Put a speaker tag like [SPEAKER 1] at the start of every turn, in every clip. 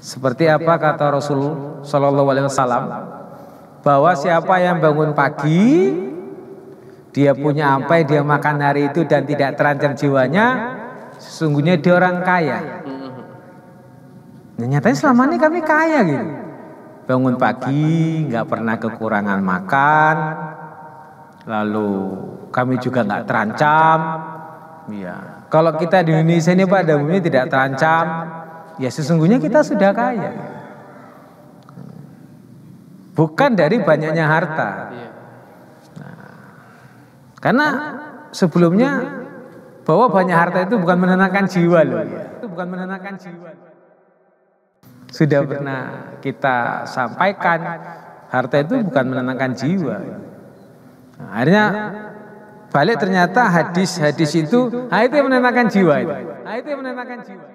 [SPEAKER 1] Seperti apa kata Rasul Shallallahu Alaihi Wasallam, bahwa siapa yang bangun pagi, dia punya apa yang dia makan hari itu dan tidak terancam jiwanya, sesungguhnya dia orang kaya. Nah, nyatanya selama ini kami kaya gitu. Bangun pagi, nggak pernah kekurangan makan, lalu kami juga nggak terancam. Ya, kalau kita di Indonesia ini pada umumnya tidak terancam, ya sesungguhnya kita sudah kaya. Bukan dari banyaknya harta. Nah, karena sebelumnya bahwa banyak harta itu bukan menenangkan jiwa loh. Itu bukan menenangkan jiwa. Sudah pernah kita sampaikan, harta itu bukan menenangkan jiwa. Nah, akhirnya balik ternyata hadis-hadis itu, itu yang menenangkan jiwa itu. Itu yang menenangkan jiwa.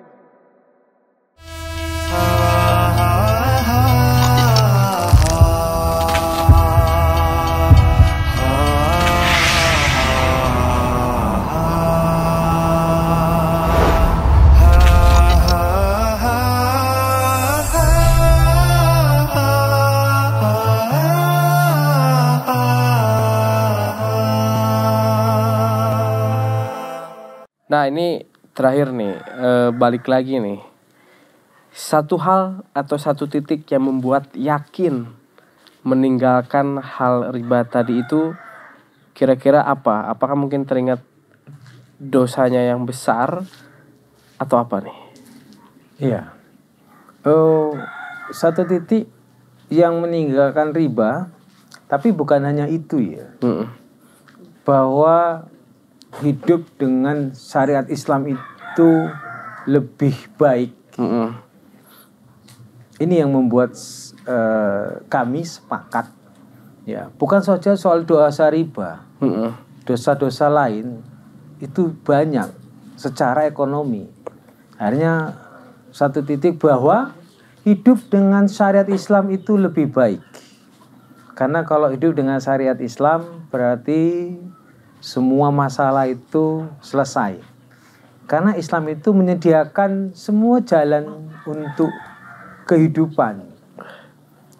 [SPEAKER 2] Nah ini terakhir nih, balik lagi nih. Satu hal atau satu titik yang membuat yakin meninggalkan hal riba tadi itu kira-kira apa? Apakah mungkin teringat dosanya yang besar atau apa nih?
[SPEAKER 1] Iya. Satu titik yang meninggalkan riba, tapi bukan hanya itu ya. Bahwa hidup dengan syariat Islam itu lebih baik. Ini yang membuat kami sepakat. Ya, bukan saja soal dosa riba, dosa-dosa lain itu banyak secara ekonomi. Akhirnya satu titik bahwa hidup dengan syariat Islam itu lebih baik. Karena kalau hidup dengan syariat Islam berarti semua masalah itu selesai. Karena Islam itu menyediakan semua jalan untuk kehidupan.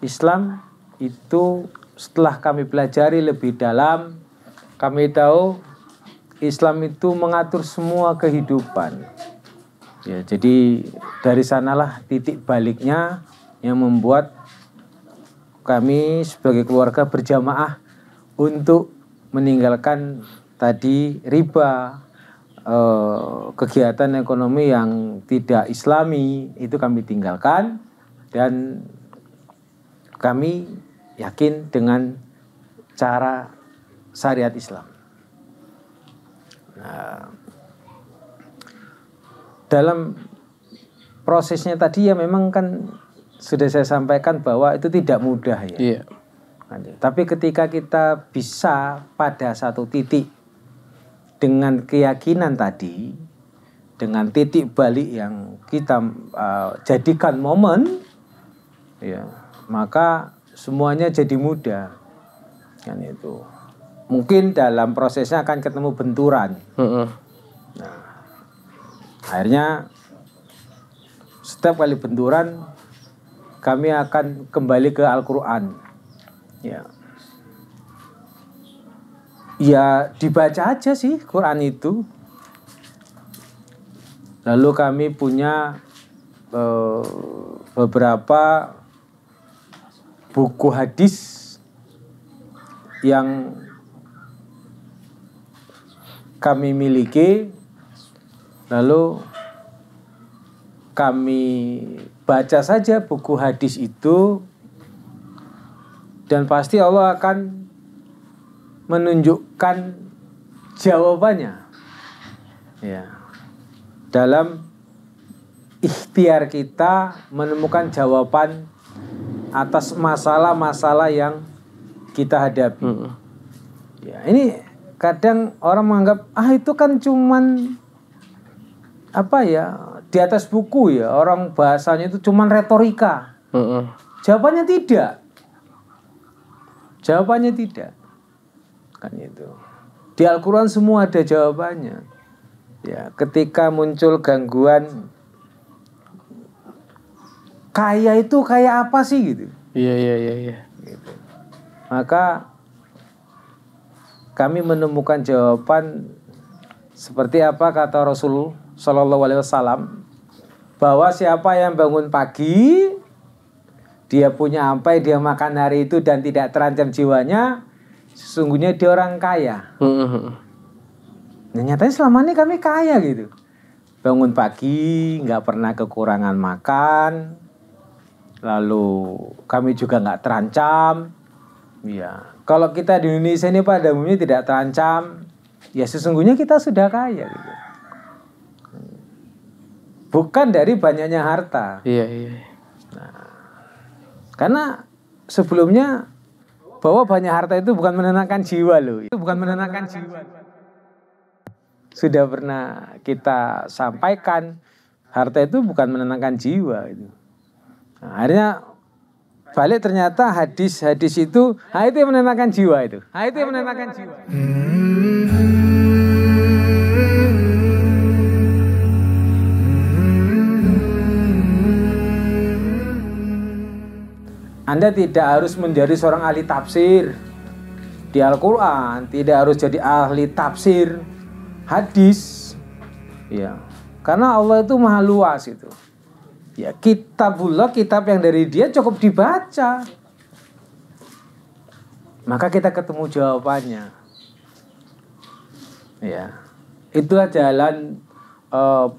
[SPEAKER 1] Islam itu setelah kami pelajari lebih dalam, kami tahu Islam itu mengatur semua kehidupan. Ya, jadi dari sanalah titik baliknya yang membuat kami sebagai keluarga berjamaah untuk meninggalkan tadi riba, kegiatan ekonomi yang tidak Islami itu kami tinggalkan, dan kami yakin dengan cara syariat Islam. Nah, dalam prosesnya tadi ya memang kan sudah saya sampaikan bahwa itu tidak mudah ya.
[SPEAKER 2] Iya.
[SPEAKER 1] Tapi ketika kita bisa pada satu titik dengan keyakinan tadi, dengan titik balik yang kita jadikan momen, ya, maka semuanya jadi mudah. Kan itu. Mungkin dalam prosesnya akan ketemu benturan. Nah, akhirnya setiap kali benturan kami akan kembali ke Al-Quran. Ya dibaca aja sih Quran itu. Lalu kami punya beberapa buku hadis yang kami miliki. Lalu kami baca saja buku hadis itu, dan pasti Allah akan menunjukkan jawabannya. Ya. Dalam ikhtiar kita menemukan jawaban atas masalah-masalah yang kita hadapi. Ya, ini kadang orang menganggap itu kan cuman apa ya, di atas buku ya, orang bahasanya itu cuman retorika. Jawabannya tidak. Jawabannya tidak. Kan itu. Di Al-Quran semua ada jawabannya. Ya, ketika muncul gangguan kaya itu kayak apa sih gitu.
[SPEAKER 2] Iya.
[SPEAKER 1] Gitu. Maka kami menemukan jawaban seperti apa kata Rasul Shallallahu Alaihi Wasallam, bahwa siapa yang bangun pagi, dia punya apa yang dia makan hari itu dan tidak terancam jiwanya, sesungguhnya dia orang kaya. Nah, nyatanya selama ini kami kaya gitu. Bangun pagi, nggak pernah kekurangan makan, lalu kami juga nggak terancam. Ya, kalau kita di Indonesia ini pada umumnya tidak terancam, ya sesungguhnya kita sudah kaya gitu. Bukan dari banyaknya harta.
[SPEAKER 2] Iya.
[SPEAKER 1] Nah, karena sebelumnya bahwa banyak harta itu bukan menenangkan jiwa loh. Itu bukan menenangkan jiwa. Sudah pernah kita sampaikan, harta itu bukan menenangkan jiwa itu. Nah, akhirnya balik ternyata hadis-hadis itu, itu yang menenangkan jiwa itu. Itu yang menenangkan jiwa. Anda tidak harus menjadi seorang ahli tafsir di Al-Quran, tidak harus jadi ahli tafsir hadis, ya, karena Allah itu maha luas itu. Ya, kitabullah, kitab yang dari dia cukup dibaca, maka kita ketemu jawabannya. Ya, itulah jalan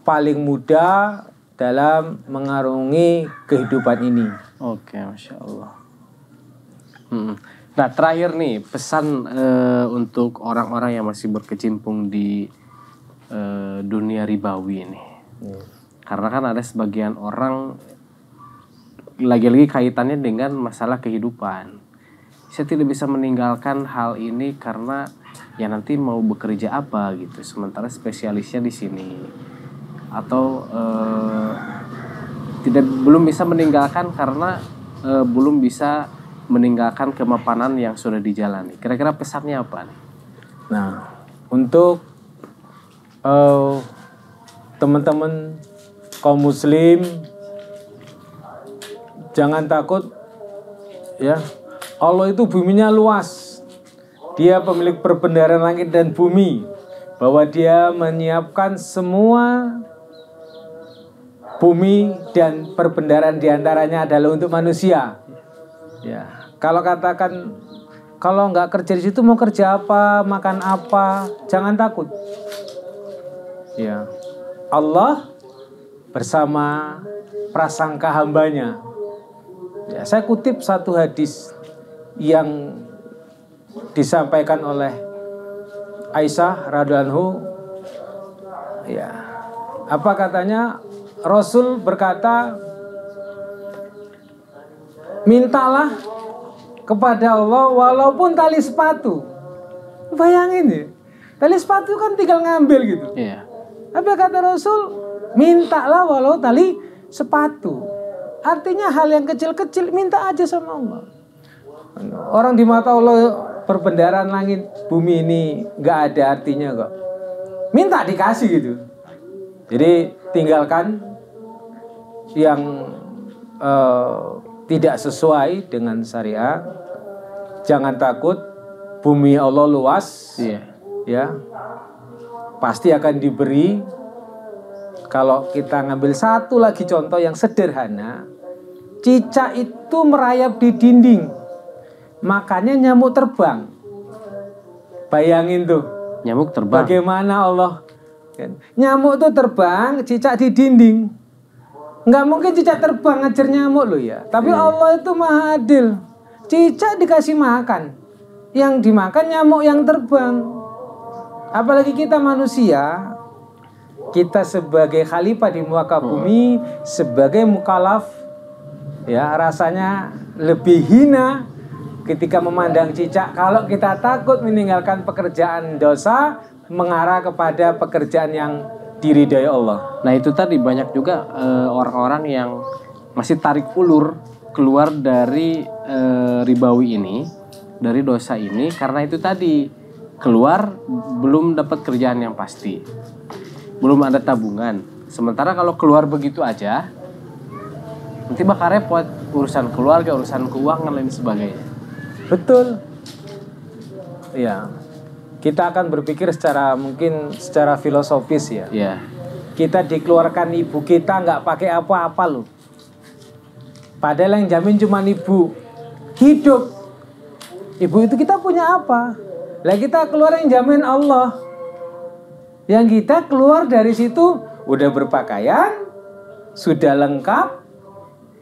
[SPEAKER 1] paling mudah dalam mengarungi kehidupan ini.
[SPEAKER 2] Oke, Masya Allah. Nah, terakhir nih pesan untuk orang-orang yang masih berkecimpung di dunia ribawi ini. Karena kan ada sebagian orang lagi-lagi kaitannya dengan masalah kehidupan. Saya tidak bisa meninggalkan hal ini karena ya nanti mau bekerja apa gitu. Sementara spesialisnya di sini. Atau belum bisa meninggalkan karena belum bisa meninggalkan kemapanan yang sudah dijalani. Kira-kira pesannya apa nih?
[SPEAKER 1] Nah, untuk teman-teman kaum muslim, jangan takut ya. Allah itu buminya luas. Dia pemilik perbendaharaan langit dan bumi. Bahwa dia menyiapkan semua bumi dan perbendaharaan diantaranya adalah untuk manusia. Ya, kalau katakan kalau nggak kerja di situ mau kerja apa, makan apa, jangan takut. Ya, Allah bersama prasangka hambanya. Ya, saya kutip satu hadis yang disampaikan oleh Aisyah radhiyallahu anhu. Ya, apa katanya? Rasul berkata, mintalah kepada Allah walaupun tali sepatu. Bayangin ya, tali sepatu kan tinggal ngambil gitu.
[SPEAKER 2] Iya.
[SPEAKER 1] Tapi kata Rasul, mintalah walau tali sepatu. Artinya hal yang kecil-kecil minta aja sama Allah. Orang di mata Allah perbendaharaan langit bumi ini nggak ada artinya kok. Minta dikasih gitu. Jadi tinggalkan yang tidak sesuai dengan syariat. Jangan takut, bumi Allah luas.
[SPEAKER 2] Iya.
[SPEAKER 1] Ya, pasti akan diberi. Kalau kita ngambil satu lagi contoh yang sederhana, cicak itu merayap di dinding, makanya nyamuk terbang. Bayangin tuh,
[SPEAKER 2] Nyamuk terbang.
[SPEAKER 1] bagaimana Allah. Nyamuk tuh terbang, cicak di dinding. Nggak mungkin cicak terbang ngejar nyamuk loh ya. Tapi Allah itu maha adil. Cicak dikasih makan, yang dimakan nyamuk yang terbang. Apalagi kita manusia, kita sebagai khalifah di muka bumi, sebagai mukallaf, ya rasanya lebih hina ketika memandang cicak. Kalau kita takut meninggalkan pekerjaan dosa, mengarah kepada pekerjaan yang diridai Allah.
[SPEAKER 2] Nah itu tadi banyak juga orang-orang yang masih tarik ulur keluar dari ribawi ini, dari dosa ini, karena itu tadi keluar belum dapat kerjaan yang pasti, belum ada tabungan. Sementara kalau keluar begitu aja, nanti bakal repot urusan keluarga, urusan keuangan lain sebagainya.
[SPEAKER 1] Betul. Ya. Kita akan berpikir mungkin secara filosofis ya.
[SPEAKER 2] Iya.
[SPEAKER 1] Kita dikeluarkan ibu kita nggak pakai apa-apa loh. Padahal yang jamin cuma ibu. Hidup. Ibu itu kita punya apa? Lah kita keluar yang jamin Allah. Yang kita keluar dari situ udah berpakaian, sudah lengkap,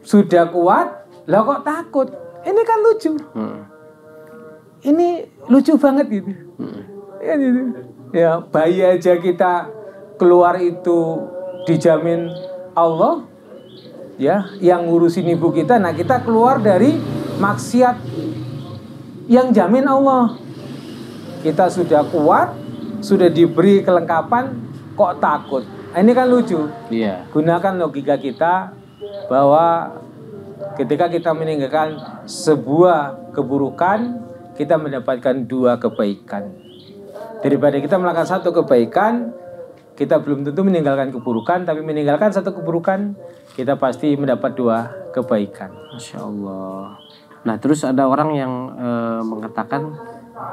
[SPEAKER 1] sudah kuat. Lah kok takut? Ini kan lucu. Ini lucu banget gitu. Ya, gitu. Ya, bayi aja kita keluar itu dijamin Allah, ya, yang ngurusin ibu kita. Nah, kita keluar dari maksiat yang jamin Allah. Kita sudah kuat, sudah diberi kelengkapan, kok takut? Nah, ini kan lucu.
[SPEAKER 2] Iya.
[SPEAKER 1] Gunakan logika kita bahwa ketika kita meninggalkan sebuah keburukan, kita mendapatkan 2 kebaikan. Daripada kita melakukan 1 kebaikan, kita belum tentu meninggalkan keburukan, tapi meninggalkan 1 keburukan, kita pasti mendapat 2 kebaikan.
[SPEAKER 2] Masya Allah. Nah terus ada orang yang mengatakan,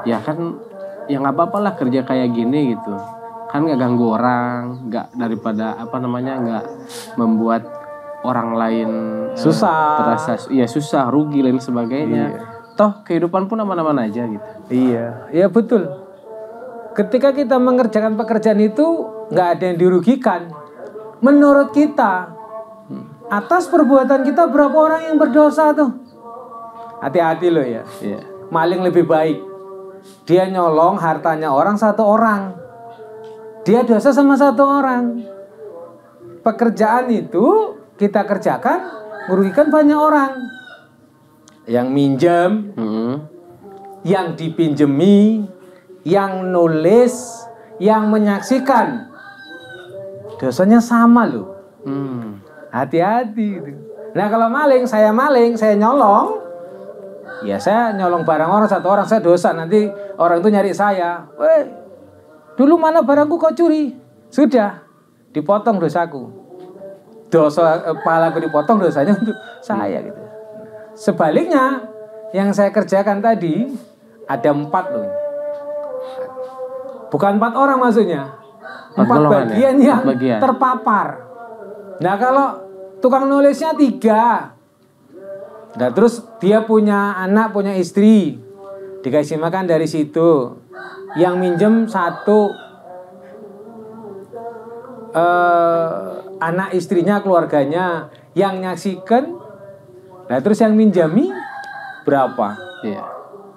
[SPEAKER 2] ya kan, ya nggak apa-apa lah kerja kayak gini gitu, kan nggak ganggu orang, nggak daripada nggak membuat orang lain
[SPEAKER 1] susah,
[SPEAKER 2] terasa susah, rugi lain sebagainya.
[SPEAKER 1] Iya.
[SPEAKER 2] Toh kehidupan pun aman-aman aja gitu.
[SPEAKER 1] Iya, iya betul. Ketika kita mengerjakan pekerjaan itu nggak ada yang dirugikan. Menurut kita, atas perbuatan kita berapa orang yang berdosa tuh? Hati-hati loh ya.
[SPEAKER 2] Iya.
[SPEAKER 1] Maling lebih baik. Dia nyolong hartanya orang 1 orang. Dia dosa sama 1 orang. Pekerjaan itu kita kerjakan merugikan banyak orang. Yang minjem, yang dipinjemi, yang nulis, yang menyaksikan, dosanya sama loh. Hati-hati. Nah kalau maling, saya nyolong, ya saya nyolong barang orang 1 orang, saya dosa. Nanti orang itu nyari saya, weh, dulu mana barangku kau curi? Sudah, dipotong dosaku. Palaku dipotong, dosanya untuk saya gitu. Sebaliknya, yang saya kerjakan tadi ada 4 loh. Bukan 4 orang maksudnya. 4 bagian ya? Yang terpapar. Nah kalau tukang nulisnya 3. Nah terus dia punya anak, punya istri, dikasih makan dari situ. Yang minjem 1, anak istrinya, keluarganya. Yang nyaksikan. Nah terus yang minjami berapa?
[SPEAKER 2] Iya.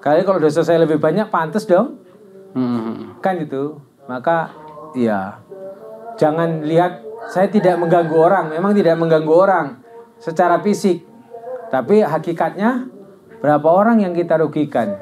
[SPEAKER 1] Kali kalau dosa saya lebih banyak, pantas dong. Kan itu. Maka ya jangan lihat saya tidak mengganggu orang. Memang tidak mengganggu orang secara fisik, tapi hakikatnya berapa orang yang kita rugikan.